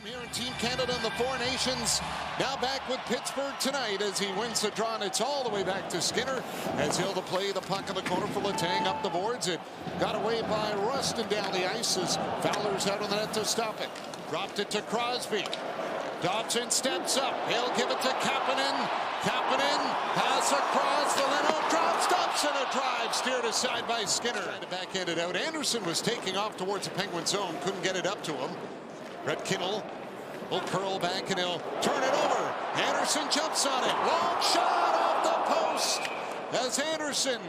Here in Team Canada and the Four Nations, now back with Pittsburgh tonight as he wins the draw, and it's all the way back to Skinner as he'll play the puck in the corner for Letang up the boards. It got away by Rustin down the ice as Fowler's out on the net to stop it. Dropped it to Crosby. Dobson steps up. He'll give it to Kapanen. Kapanen pass across. The Leno drop stops and a drive steered aside by Skinner. Trying to backhand it out. Anderson was taking off towards the Penguin zone. Couldn't get it up to him. Brett Kinnell will curl back and he'll turn it over. Anderson jumps on it. Long shot off the post as Anderson.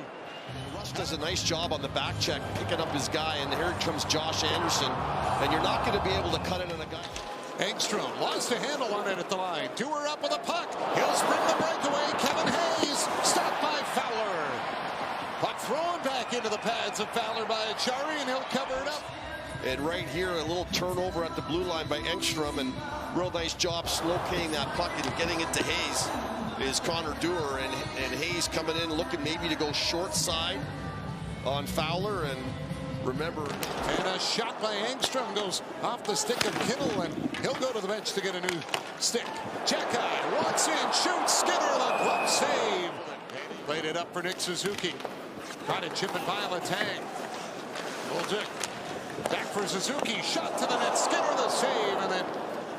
Rush does a nice job on the back check, picking up his guy, and here comes Josh Anderson. And you're not going to be able to cut it on a guy. Engstrom lost a handle on it at the line. Dewar up with a puck. He'll spring the breakaway. Kevin Hayes stopped by Fowler. Puck thrown back into the pads of Fowler by Achari, and he'll cover it up. And right here, a little turnover at the blue line by Engstrom, and real nice job locating that puck and getting it to Hayes is Connor Dewar, and Hayes coming in looking maybe to go short side on Fowler, and remember. And a shot by Engstrom goes off the stick of Kittle, and he'll go to the bench to get a new stick. Jacki walks in, shoots, Skinner, the glove save. Played it up for Nick Suzuki. Trying to chip it by Letang. Bolduc. Back for Suzuki, shot to the net, Skinner the save, and then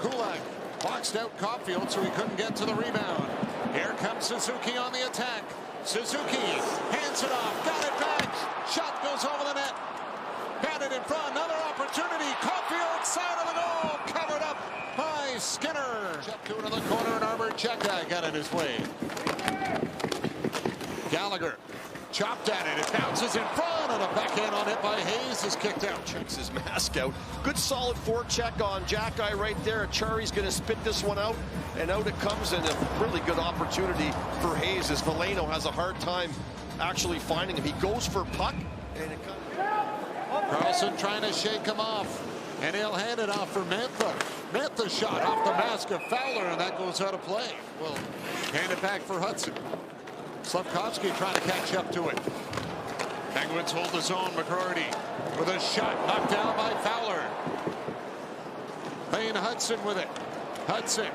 Kulak boxed out Caulfield so he couldn't get to the rebound. Here comes Suzuki on the attack. Suzuki hands it off, got it back, shot goes over the net. Batted in front, another opportunity, Caulfield side of the goal, covered up by Skinner. Check to it in the corner, and Arbor Jacki got in his way. Gallagher chopped at it. It bounces in front, and a backhand on it by Hayes is kicked out. Checks his mask out. Good solid forecheck on Jacki right there. Achari's going to spit this one out, and out it comes, and a really good opportunity for Hayes as Veleno has a hard time actually finding him. He goes for puck, and it comes. Carlson trying to shake him off, and he'll hand it off for Mantha. Mantha shot off the mask of Fowler, and that goes out of play. Well, hand it back for Hudson. Slafkovsky trying to catch up to it. Penguins hold the zone. McCrory with a shot knocked down by Fowler. Lane Hudson with it. Hudson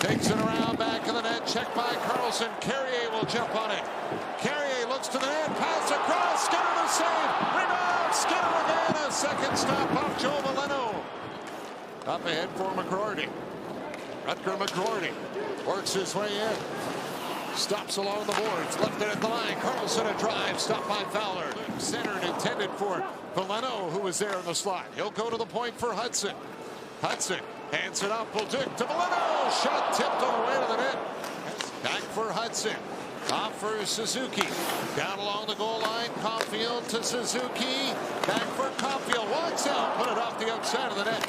takes it around back of the net. Checked by Carlson. Carrier will jump on it. Carrier looks to the net. Pass across. Skinner the save. Rebound. Skinner again. A second stop off Joe Veleno. Up ahead for McCrory. Rutger McCrory works his way in. Stops along the boards, left it at the line. Carlson a drive, stopped by Fowler. Centered, intended for Veleno, who was there in the slot. He'll go to the point for Hudson. Hudson hands it off, Bolduc to Veleno. Shot tipped on the way to the net. Back for Hudson. Off for Suzuki. Down along the goal line, Caulfield to Suzuki. Back for Caulfield. Walks out, put it off the outside of the net.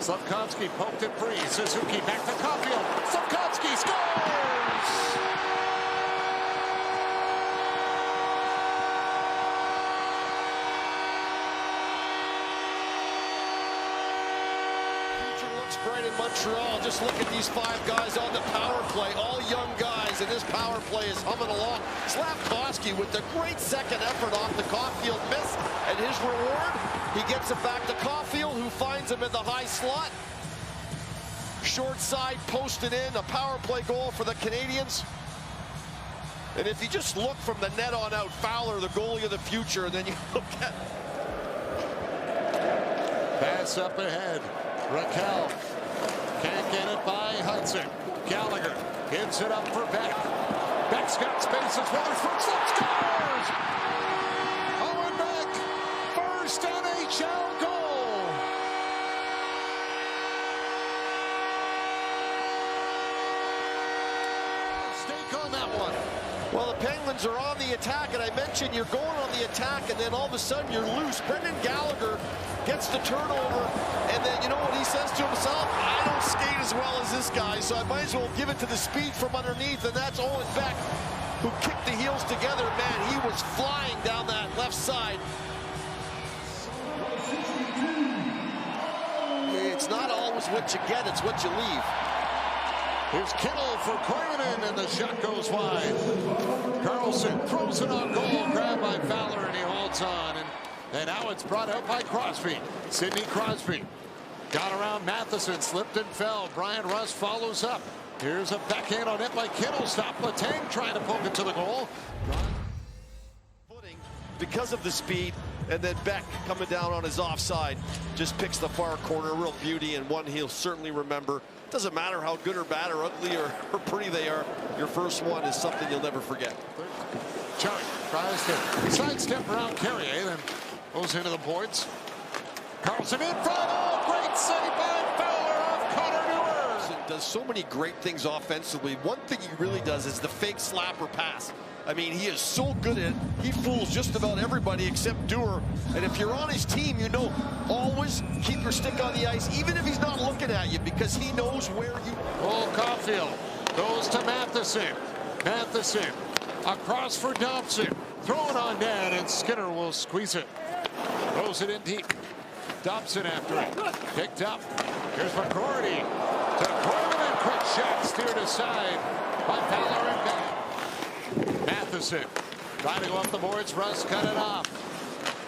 Slafkovsky poked it free. Suzuki back to Caulfield. Slafkovsky scores! Future looks bright in Montreal. Just look at these 5 guys on the power play. All young guys, and this power play is humming along. Slafkovsky with the great second effort off the Caulfield miss, and his reward, he gets it back to Caulfield, who finds him in the high slot. Short side posted in, a power play goal for the Canadiens. And if you just look from the net on out, Fowler, the goalie of the future, and then you look at... Pass up ahead. Raquel can't get it by Hudson. Gallagher gives it up for Beck. Beck's got spaces. Weatherspoon scores! Owen Beck, first NHL goal. Stake on that one. Well, the Penguins are on the attack, and I mentioned you're going on the attack, and then all of a sudden you're loose. Brendan Gallagher gets the turnover, and then you know what he says to himself? I don't skate as well as this guy, so I might as well give it to the speed from underneath, and that's Owen Beck, who kicked the heels together. Man, he was flying down that left side. It's not always what you get, it's what you leave. Here's Kittle for Koivunen, and the shot goes wide. Carlson throws it on goal, grabbed by Fowler, and he holds on. And And now it's brought out by Crosby. Sidney Crosby got around Matheson, slipped and fell. Brian Rust follows up. Here's a backhand on it by Kittle. Stop Letang trying to poke it to the goal. Footing because of the speed, and then Beck coming down on his offside just picks the far corner. Real beauty, and one he'll certainly remember. Doesn't matter how good or bad or ugly or pretty they are, your first one is something you'll never forget. Chuck tries to sidestep around Carrier, then goes into the boards. Carlson in front. Oh, great save by Fowler off Connor Newer. Does so many great things offensively. One thing he really does is the fake slapper pass. I mean, he is so good at it. He fools just about everybody except Dewar. And if you're on his team, you know, always keep your stick on the ice, even if he's not looking at you, because he knows where you... Cole Caulfield goes to Matheson. Matheson across for Dobson. Thrown on net, and Skinner will squeeze it. Throws it in deep. Dobson after it. Picked up. Here's McCrory to Corbin, and quick shot steered aside by Fowler and Beck. Matheson trying to go up the boards. Russ cut it off.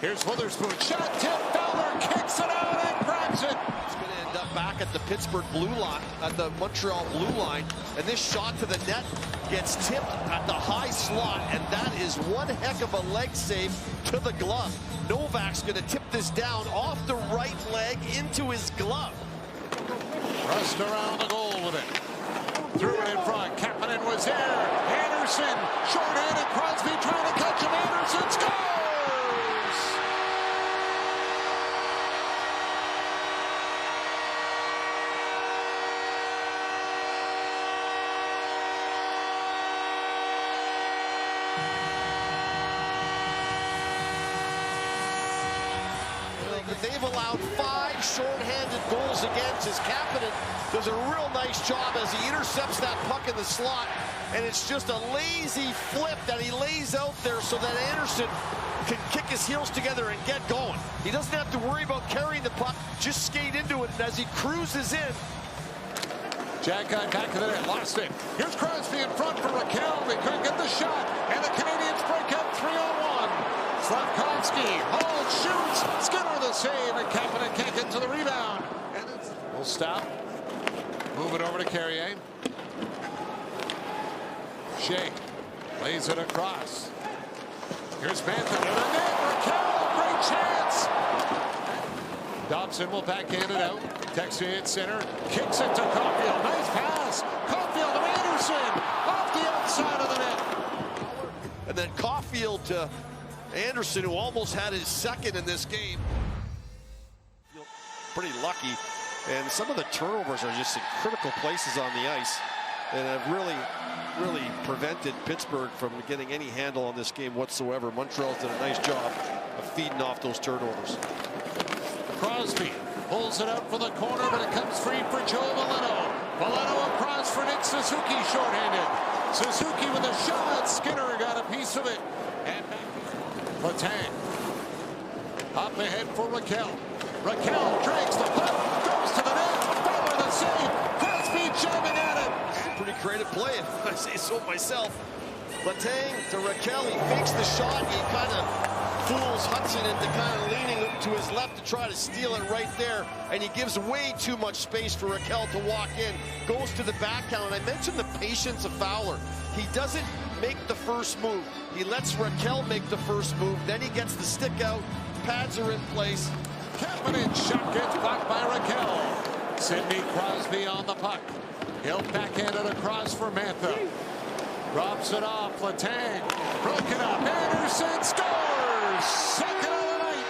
Here's Witherspoon. Shot tip. Fowler kicks it out and grabs it. It's going to end up back at the Pittsburgh blue line, at the Montreal blue line. And this shot to the net gets tipped at the high slot. And that is one heck of a leg save to the glove. Novak's going to tip this down off the right leg into his glove. Rust around the goal with it. Threw it in front. Kapanen was there. Anderson, short-handed. Crosby trying to catch him. Anderson scores! They've allowed 5 short-handed goals against. His Kapanen does a real nice job as he intercepts that puck in the slot, and it's just a lazy flip that he lays out there so that Anderson can kick his heels together and get going. He doesn't have to worry about carrying the puck, just skate into it, and as he cruises in. Jack got back to the net, lost it. Here's Crosby in front for Raquel. They couldn't get the shot, and the Canadiens break up 3-on-1. Slafkovsky, Hall shoots, Skinner the save, and Kapanen can't get to the rebound. And we'll stop. Move it over to Carrier. Shea lays it across. Here's Mantha to the net. Raquel, great chance. Dobson will backhand it out. Texting it center, kicks it to Caulfield. Nice pass. Caulfield to Anderson off the outside of the net. And then Caulfield to Anderson, who almost had his second in this game. Pretty lucky, and some of the turnovers are just in critical places on the ice and have really prevented Pittsburgh from getting any handle on this game whatsoever. Montreal's done a nice job of feeding off those turnovers. Crosby pulls it out for the corner, but it comes free for Joe Veleno. Veleno across for Nick Suzuki, shorthanded. Suzuki with a shot. Skinner got a piece of it. And back. Letang up ahead for Raquel. Raquel drags the puck, goes to the net. Fowler the save. Crosby jamming at it. Pretty creative play, if I say so myself. Letang to Raquel. He fakes the shot. He kind of fools Hudson into kind of leaning to his left to try to steal it right there. And he gives way too much space for Raquel to walk in. Goes to the backhand. And I mentioned the patience of Fowler. He doesn't make the first move. He lets Raquel make the first move. Then he gets the stick out. Pads are in place. Kapanen shot gets blocked by Raquel. Sidney Crosby on the puck. He'll backhand it across for Mantha. Drops it off. Letang broken up. Anderson scores. Second of the night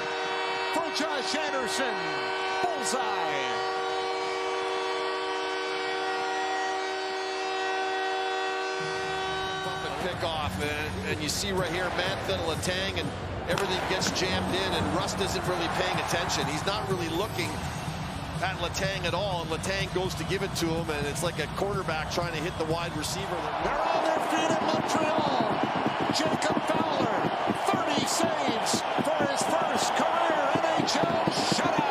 for Josh Anderson. Bullseye. Pick off, and you see right here Mantha, Letang, and everything gets jammed in, and Rust isn't really paying attention. He's not really looking at Letang at all, and Letang goes to give it to him, and it's like a quarterback trying to hit the wide receiver. They're on their feet in Montreal. Jacob Fowler, 30 saves for his first career NHL shutout.